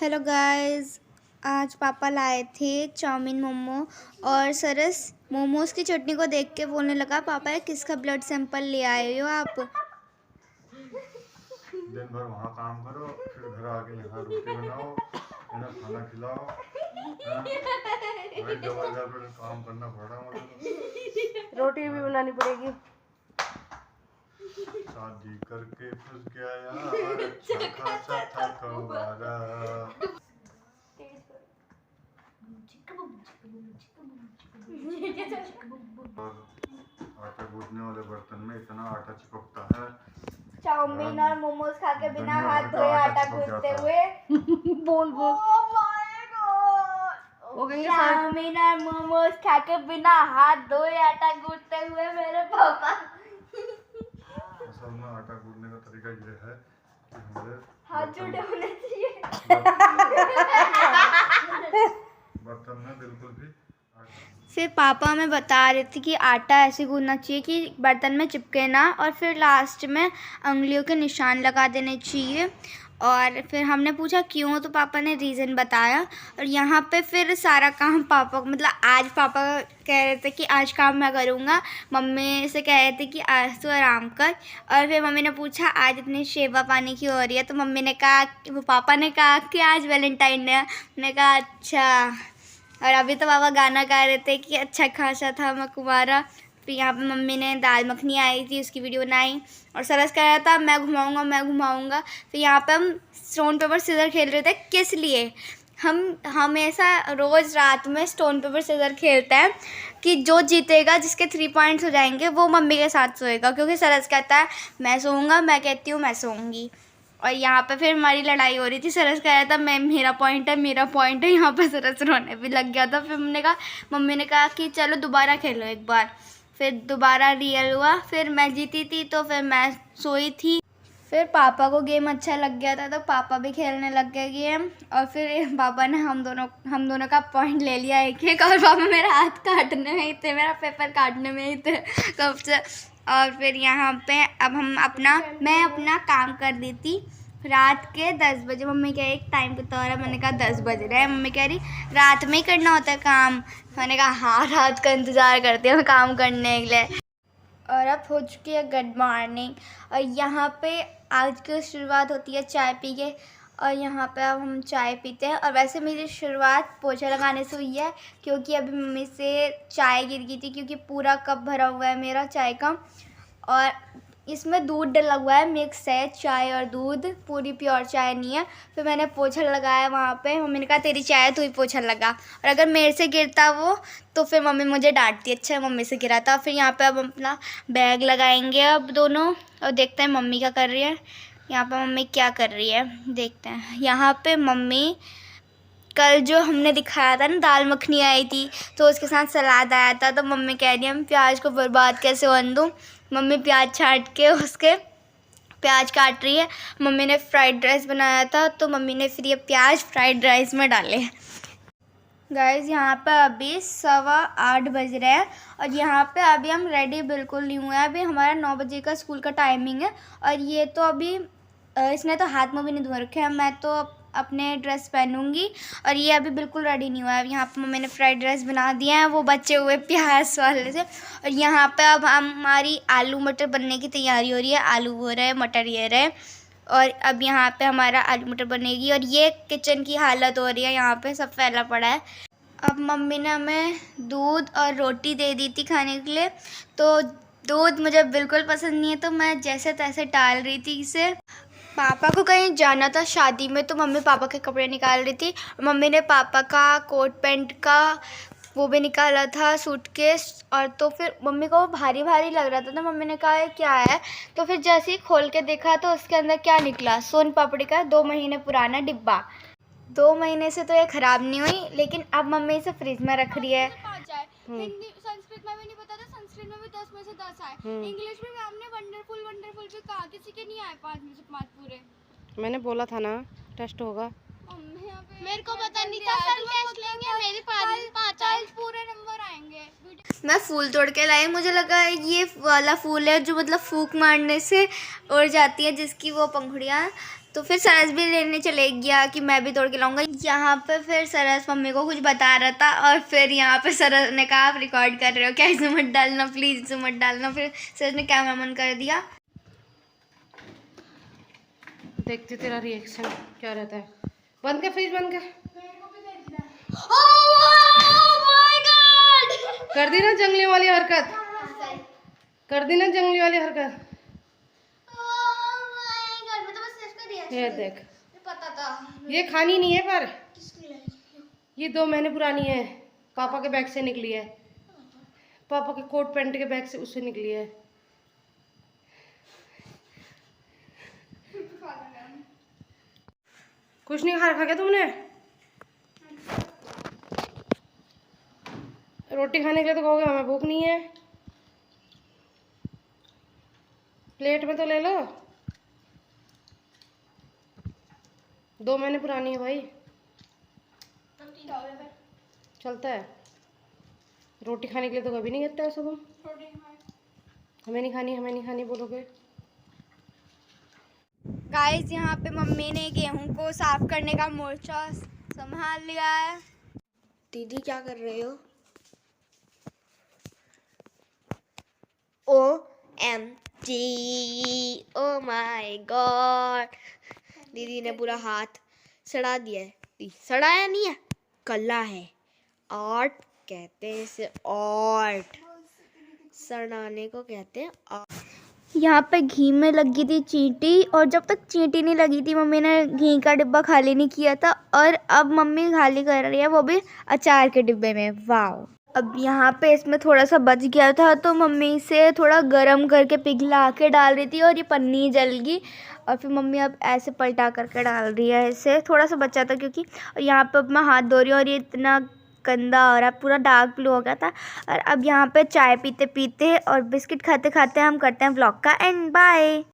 Hello guys, आज पापा लाए थे चाउमीन मोमो और सरस मोमोज की चटनी को देख के बोलने लगा, पापा ये किसका ब्लड सैंपल ले आए हो आप? दिन भर वहाँ काम करो, फिर घर आके यहाँ रोटी बनाओ, इन्हें खाना खिलाओ। भाई डबल काम करना पड़ रहा मुझे। रोटी भी बनानी पड़ेगी। शादी करके फंस गया यार, अच्छा खासा था कवारा। आटा गूंदने वाले बर्तन में इतना आटा चिपकता है। चाउमीन और मोमोज खा के बिना हाथ धोए आटा गूंदते हुए बोल बोल। चाउमीन और मोमोज खा के बिना हाथ धोए आटा गूंदते हुए मेरे पापा। असल में आटा गूंदने का तरीका ये है कि हमारे हाथ जुड़े होने चाहिए। बर्तन में बिल्कुल भी फिर पापा हमें बता रहे थे कि आटा ऐसे गूंदना चाहिए कि बर्तन में चिपके ना, और फिर लास्ट में उंगलियों के निशान लगा देने चाहिए। और फिर हमने पूछा क्यों, तो पापा ने रीज़न बताया। और यहाँ पे फिर सारा काम पापा, मतलब आज पापा कह रहे थे कि आज काम मैं करूँगा, मम्मी से कह रहे थे कि आज तो आराम कर। और फिर मम्मी ने पूछा आज इतनी सेवा पानी की हो रही है, तो मम्मी ने कहा, वो पापा ने कहा कि आज वैलेंटाइन डे है। मैंने कहा अच्छा। और अभी तो पापा गाना गा रहे थे कि अच्छा खासा था मैं कुंवारा। फिर यहाँ पे मम्मी ने दाल मखनी आई थी, उसकी वीडियो बनाई। और सरस कह रहा था मैं घुमाऊंगा मैं घुमाऊंगा। फिर यहाँ पे हम स्टोन पेपर सीजर खेल रहे थे। किस लिए? हम हमेशा रोज़ रात में स्टोन पेपर सीजर खेलते हैं कि जो जीतेगा, जिसके 3 पॉइंट्स हो जाएंगे, वो मम्मी के साथ सोएगा। क्योंकि सरस कहता है मैं सोऊंगा, मैं कहती हूँ मैं सोऊंगी। और यहाँ पे फिर हमारी लड़ाई हो रही थी। सरस कह रहा था मैं मेरा पॉइंट है मेरा पॉइंट है। यहाँ पे सरस रोने भी लग गया था। फिर मम्मी ने कहा कि चलो दोबारा खेलो एक बार। फिर दोबारा रियल हुआ, फिर मैं जीती थी तो फिर मैं सोई थी। फिर पापा को गेम अच्छा लग गया था तो पापा भी खेलने लग गए गेम। और फिर पापा ने हम दोनों का पॉइंट ले लिया एक एक। और पापा मेरा हाथ काटने में ही थे, मेरा पेपर काटने में ही थे कब से। और फिर यहाँ पे अब मैं अपना काम कर दी थी रात के 10 बजे। मम्मी कह रही टाइम कितना हो रहा है, मैंने कहा 10 बज रहे हैं। मम्मी कह रही रात में ही करना होता है काम। मैंने कहा हाँ, रात का इंतज़ार करती हूँ काम करने के लिए। और अब हो चुकी है गुड मॉर्निंग। और यहाँ पे आज की शुरुआत होती है चाय पी के। और यहाँ पे अब हम चाय पीते हैं। और वैसे मेरी शुरुआत पोछा लगाने से हुई है, क्योंकि अभी मम्मी से चाय गिर गई थी, क्योंकि पूरा कप भरा हुआ है मेरा चाय का। और इसमें दूध डला हुआ है, मिक्स है चाय और दूध, पूरी प्योर चाय नहीं है। फिर मैंने पोछा लगाया वहाँ पे। मम्मी ने कहा तेरी चाय तू ही पोछा लगा, और अगर मेरे से गिरता वो तो फिर मम्मी मुझे डांटती। अच्छा मम्मी से गिरा था। फिर यहाँ पे अब अपना बैग लगाएंगे अब दोनों, और देखते हैं मम्मी क्या कर रही है। यहाँ पे मम्मी क्या कर रही है देखते हैं। यहाँ पे मम्मी कल जो हमने दिखाया था ना, दाल मखनी आई थी तो उसके साथ सलाद आया था, तो मम्मी कह रही है हम प्याज को बर्बाद कैसे होने दूँ। मम्मी प्याज छाट के उसके प्याज काट रही है। मम्मी ने फ्राइड राइस बनाया था तो मम्मी ने फिर ये प्याज फ्राइड राइस में डाले। गाइस यहाँ पे अभी 7:15 बज रहे हैं। और यहाँ पे अभी हम रेडी बिल्कुल नहीं हुए हैं। अभी हमारा 9 बजे का स्कूल का टाइमिंग है। और ये तो अभी इसने तो हाथ में भी नहीं धो रखे हैं। मैं तो अपने ड्रेस पहनूंगी। और ये अभी बिल्कुल रेडी नहीं हुआ है। यहाँ पे मम्मी ने फ्राइड राइस बना दिया है वो बचे हुए प्याज वाले से। और यहाँ पे अब हमारी आलू मटर बनने की तैयारी हो रही है। आलू हो रहे हैं, मटर ये रहे। और अब यहाँ पे हमारा आलू मटर बनेगी। और ये किचन की हालत हो रही है, यहाँ पे सब फैला पड़ा है। अब मम्मी ने हमें दूध और रोटी दे दी थी खाने के लिए। तो दूध मुझे बिल्कुल पसंद नहीं है, तो मैं जैसे तैसे डाल रही थी इसे। पापा को कहीं जाना था शादी में, तो मम्मी पापा के कपड़े निकाल रही थी। मम्मी ने पापा का कोट पैंट का वो भी निकाला था, सूटकेस। और तो फिर मम्मी को वो भारी भारी लग रहा था, तो मम्मी ने कहा क्या है। तो फिर जैसे ही खोल के देखा तो उसके अंदर क्या निकला, सोन पापड़ी का 2 महीने पुराना डिब्बा। 2 महीने से तो ये ख़राब नहीं हुई, लेकिन अब मम्मी इसे फ्रिज में रख रही है। हिंदी संस्कृत में भी नहीं पता था, संस्कृत में भी 10 में से 10 आए। इंग्लिश में मैम ने वंडरफुल वंडरफुल भी कहा, किसी के नहीं आए 5 में से 5 पूरे। मैंने बोला था ना टेस्ट होगा। मेरे को पता नहीं था, कल टेस्ट लेंगे, मेरे 5 पूरे नंबर आएंगे। मैं फूल तोड़ के लाई, मुझे लगा ये वाला फूल है जो मतलब फूंक मारने से उड़ जाती है, जिसकी वो पंखुड़ियाँ। तो फिर सरस भी लेने चले गया कि मैं भी तोड़ के लाऊंगा। यहाँ पे फिर सरस मम्मी को कुछ बता रहा था और फिर यहाँ पे सरस ने कहा आप रिकॉर्ड कर रहे हो क्या, इसे मत डालना प्लीज़, इसे मत डालना। फिर सरस ने कैमरा बंद कर दिया। देखते तेरा रिएक्शन क्या रहता है। बंद कर फ्रिज, बंद कर। कर दी ना जंगली वाली हरकत, कर दी ना जंगली वाली हरकत। ये देख, पता था ये खानी नहीं है पर ये 2 महीने पुरानी है, पापा के बैग से निकली है, पापा के कोट पैंट के बैग से उससे निकली है। कुछ नहीं खा रखा क्या तुमने? रोटी खाने के लिए तो कहोगे हमें भूख नहीं है, प्लेट में तो ले लो। 2 महीने पुरानी है भाई, चलता है। रोटी खाने के लिए तो कभी नहीं कहता ऐसा तुम, हमें नहीं खानी, हमें नहीं खानी बोलोगे। गाइस यहाँ पे मम्मी ने गेहूं को साफ करने का मोर्चा संभाल लिया है। दीदी क्या कर रहे हो? OMG, ओ माय गॉड, दीदी ने पूरा हाथ सड़ा दिया है। सड़ाया नहीं है, कला है, आर्ट कहते हैं इसे, आर्ट। सड़ाने को कहते हैं आर्ट। यहाँ पे घी में लगी थी चींटी और जब तक चींटी नहीं लगी थी मम्मी ने घी का डिब्बा खाली नहीं किया था और अब मम्मी खाली कर रही है, वो भी अचार के डिब्बे में। वाओ। अब यहाँ पे इसमें थोड़ा सा बच गया था तो मम्मी से थोड़ा गरम करके पिघला के डाल रही थी और ये पन्नी जल गई और फिर मम्मी अब ऐसे पलटा करके डाल रही है। इसे थोड़ा सा बचा था क्योंकि, और यहाँ पे अब मैं हाथ धो रही हूँ और ये इतना गंदा हो रहा है, पूरा डार्क ब्लू हो गया था। और अब यहाँ पे चाय पीते पीते और बिस्किट खाते खाते हम करते हैं व्लॉग का एंड। बाय।